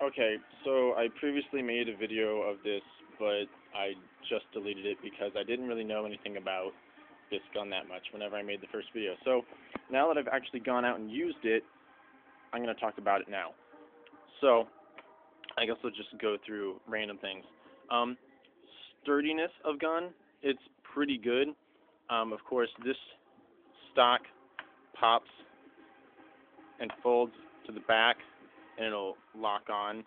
Okay, so I previously made a video of this, but I just deleted it because I didn't really know anything about this gun that much whenever I made the first video. So now that I've actually gone out and used it, I'm going to talk about it now. So I guess we'll just go through random things. Um, Sturdiness of gun, it's pretty good. Of course, this stock pops and folds to the back, and it'll lock on.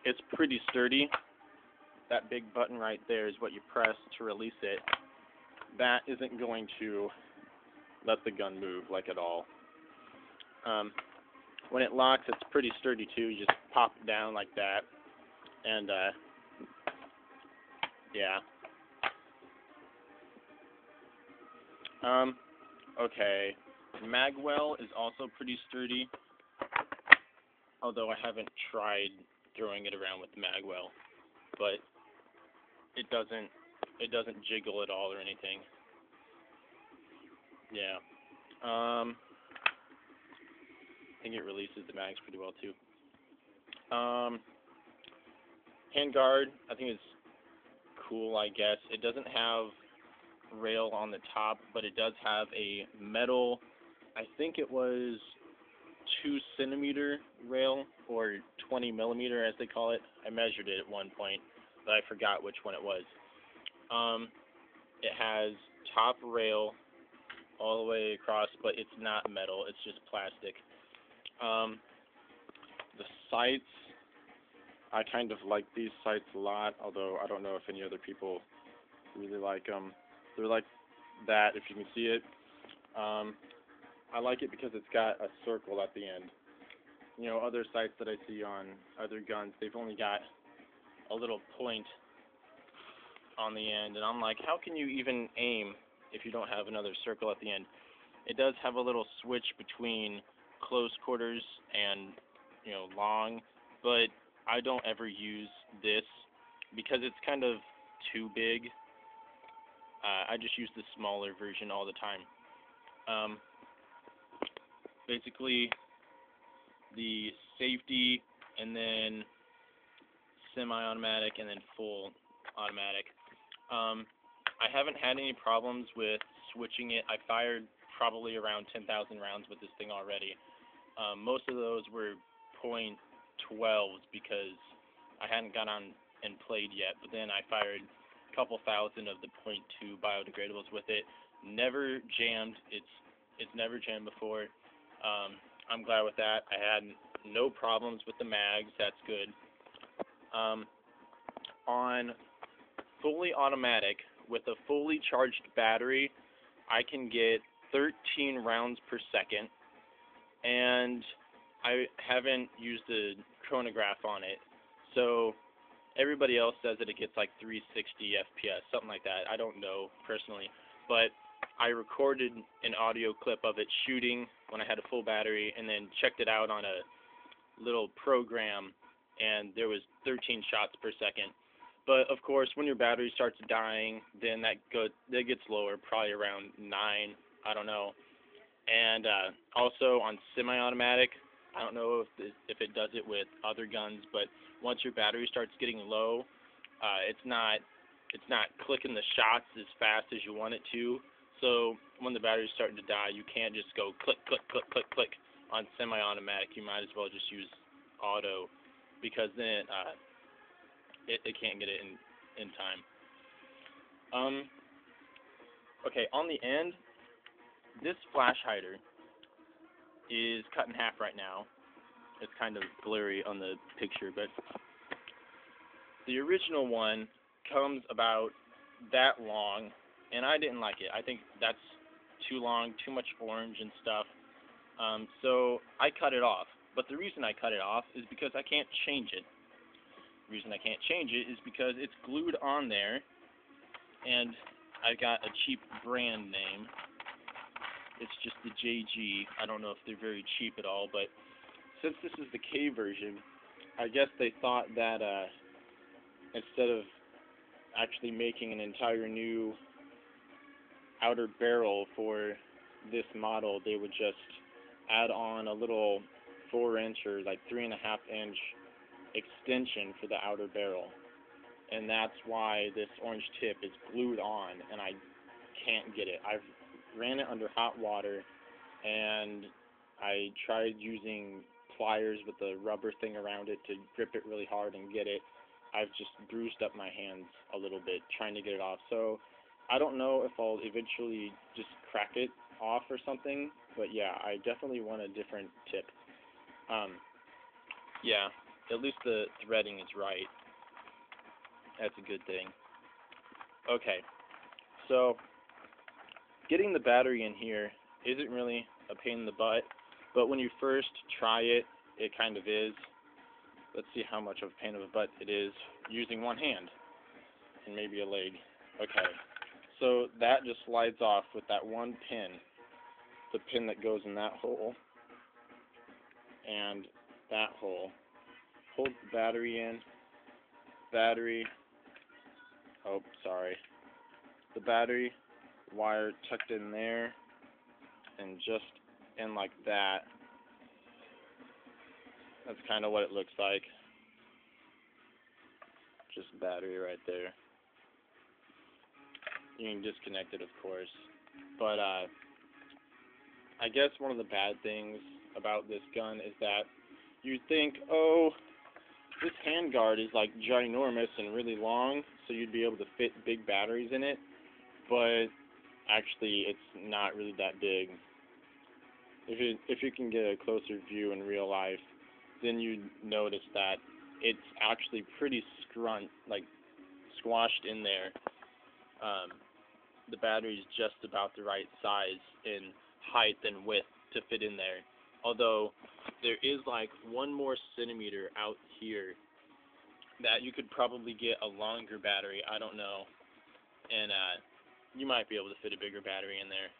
It's pretty sturdy. That big button right there is what you press to release it. That isn't going to let the gun move, like, at all. When it locks, it's pretty sturdy too. You just pop it down like that, and yeah. Okay. Magwell is also pretty sturdy, although I haven't tried throwing it around with the magwell, but it doesn't jiggle at all or anything. Yeah. I think it releases the mags pretty well too. Handguard, I think it's cool, I guess. It doesn't have rail on the top, but it does have a metal, I think it was 2 centimeter rail, or 20 millimeter as they call it. I measured it at one point, but I forgot which one it was. It has top rail all the way across, but it's not metal, it's just plastic. The sights, I kind of like these sights a lot, although I don't know if any other people really like them. They're like that, if you can see it. I like it because it's got a circle at the end. You know, other sights that I see on other guns, they've only got a little point on the end, and I'm like, how can you even aim if you don't have another circle at the end? It does have a little switch between close quarters and, you know, long, but I don't ever use this because it's kind of too big. I just use the smaller version all the time. Basically, the safety, and then semi-automatic, and then full automatic. I haven't had any problems with switching it. I fired probably around 10,000 rounds with this thing already. Most of those were .12s because I hadn't gone on and played yet, but then I fired a couple thousand of the .2 biodegradables with it. Never jammed. It's never jammed before. I'm glad with that. I had no problems with the mags. That's good. On fully automatic, with a fully charged battery, I can get 13 rounds per second, and I haven't used the chronograph on it, so everybody else says that it gets like 360 FPS, something like that. I don't know personally, but I recorded an audio clip of it shooting when I had a full battery, and then checked it out on a little program, and there was 13 shots per second. But of course, when your battery starts dying, then that gets lower, probably around 9. I don't know. And also on semi-automatic, I don't know if it does it with other guns, but once your battery starts getting low, it's not clicking the shots as fast as you want it to. So when the battery's starting to die, you can't just go click, click, click, click, click on semi-automatic. You might as well just use auto, because then it can't get it in time. Okay, on the end, this flash hider is cut in half right now. It's kind of blurry on the picture, but the original one comes about that long, and I didn't like it. I think that's too long, too much orange and stuff. So I cut it off. But the reason I cut it off is because I can't change it. The reason I can't change it is because it's glued on there, and I got a cheap brand name. It's just the JG. I don't know if they're very cheap at all, but since this is the K version, I guess they thought that instead of actually making an entire new outer barrel for this model, they would just add on a little 4-inch or like 3.5-inch extension for the outer barrel, and that's why this orange tip is glued on, and I can't get it. I've ran it under hot water, and I tried using pliers with the rubber thing around it to grip it really hard and get it. I've just bruised up my hands a little bit trying to get it off. So I don't know if I'll eventually just crack it off or something, but yeah, I definitely want a different tip. Yeah, at least the threading is right. That's a good thing. Okay, so getting the battery in here isn't really a pain in the butt, but when you first try it, it kind of is. Let's see how much of a pain of a butt it is using one hand and maybe a leg. Okay, so that just slides off with that one pin, the pin that goes in that hole and that hole. Holds the battery in. Battery, oh, sorry. The battery wire tucked in there and just in like that. That's kind of what it looks like. Just battery right there. You can disconnect it, of course. But I guess one of the bad things about this gun is that you'd think, oh, this handguard is like ginormous and really long, so you'd be able to fit big batteries in it, but actually it's not really that big. If you can get a closer view in real life, then you'd notice that it's actually pretty squashed in there. The battery's just about the right size in height and width to fit in there. Although there is like 1 more centimeter out here that you could probably get a longer battery, I don't know, and you might be able to fit a bigger battery in there.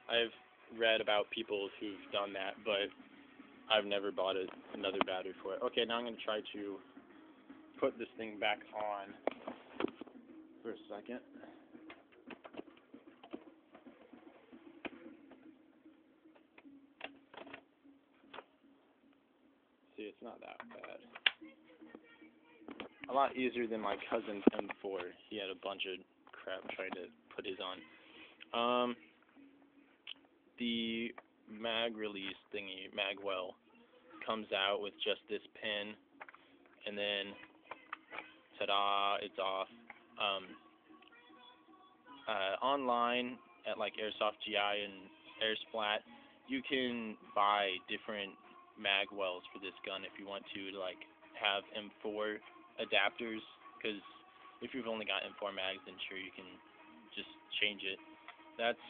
I've read about people who've done that, but I've never bought another battery for it. Okay, now I'm going to try to put this thing back on for a second. See, it's not that bad. A lot easier than my cousin's M4. He had a bunch of crap trying to put his on. The mag release thingy, magwell, comes out with just this pin, and then ta-da, it's off. Online at like Airsoft GI and Airsplat, you can buy different mag wells for this gun if you want to like have M4 adapters, because if you've only got M4 mags, then sure, you can just change it. That's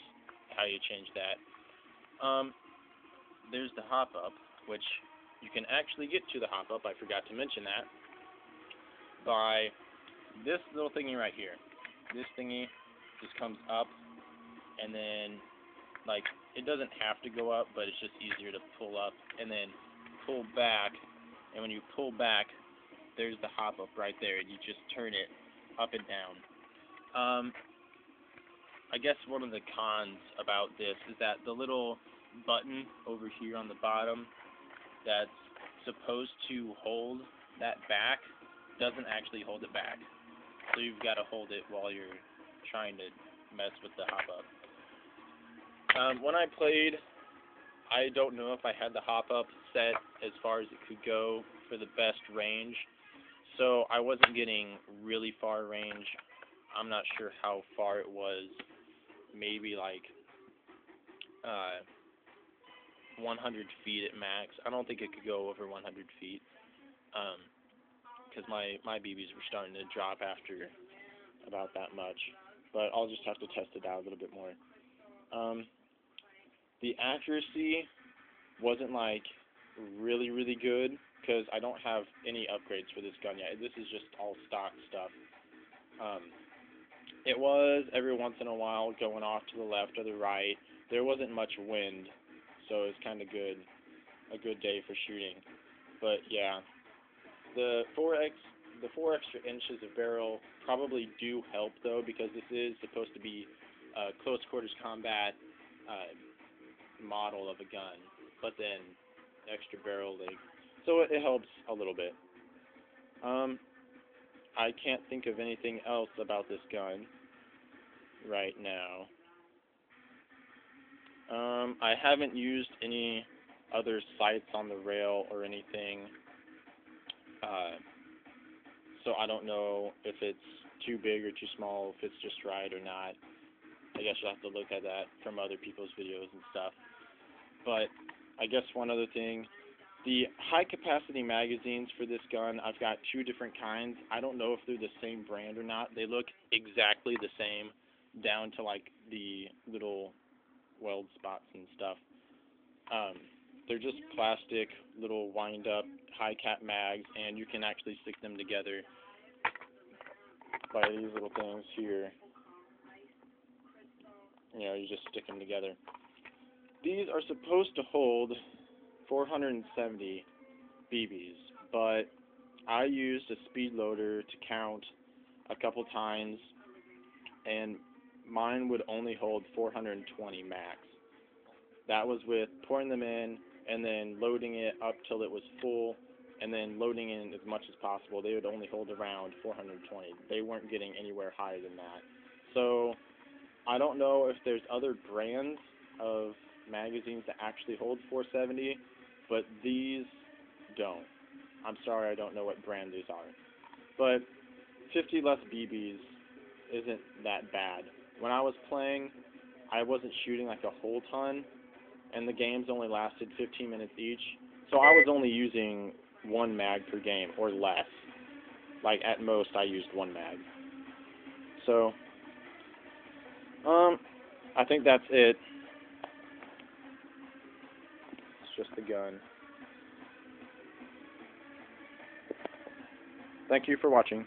how you change that. There's the hop-up, which you can actually get to the hop-up, I forgot to mention that, by this little thingy right here. This thingy just comes up, and then, like, it doesn't have to go up, but it's just easier to pull up, and then pull back, and when you pull back, there's the hop-up right there, and you just turn it up and down. I guess one of the cons about this is that the little button over here on the bottom that's supposed to hold that back doesn't actually hold it back. So you've got to hold it while you're trying to mess with the hop-up. When I played, I don't know if I had the hop-up set as far as it could go for the best range. So I wasn't getting really far range. I'm not sure how far it was. Maybe like 100 feet at max. I don't think it could go over 100 feet. Because my BBs were starting to drop after about that much. But I'll just have to test it out a little bit more. The accuracy wasn't like really, really good, because I don't have any upgrades for this gun yet. This is just all stock stuff. It was every once in a while going off to the left or the right. There wasn't much wind, so it was kind of good, a good day for shooting. But yeah, the 4 extra inches of barrel probably do help though, because this is supposed to be a close quarters combat model of a gun. But then extra barrel length. So it helps a little bit. I can't think of anything else about this gun right now. I haven't used any other sights on the rail or anything, so I don't know if it's too big or too small, if it's just right or not. I guess you'll have to look at that from other people's videos and stuff. But I guess one other thing, the high capacity magazines for this gun, I've got two different kinds. I don't know if they're the same brand or not. They look exactly the same down to like the little weld spots and stuff. They're just plastic little wind up high cap mags, and you can actually stick them together by these little things here. You know, you just stick them together. These are supposed to hold 470 BBs, but I used a speed loader to count a couple times, and mine would only hold 420 max. That was with pouring them in and then loading it up till it was full, and then loading in as much as possible. They would only hold around 420. They weren't getting anywhere higher than that. So I don't know if there's other brands of magazines that actually hold 470, but these don't. I'm sorry, I don't know what brand these are. But 50 less BBs isn't that bad. When I was playing, I wasn't shooting like a whole ton, and the games only lasted 15 minutes each, so I was only using one mag per game, or less. Like, at most, I used one mag. So, I think that's it. It's just the gun. Thank you for watching.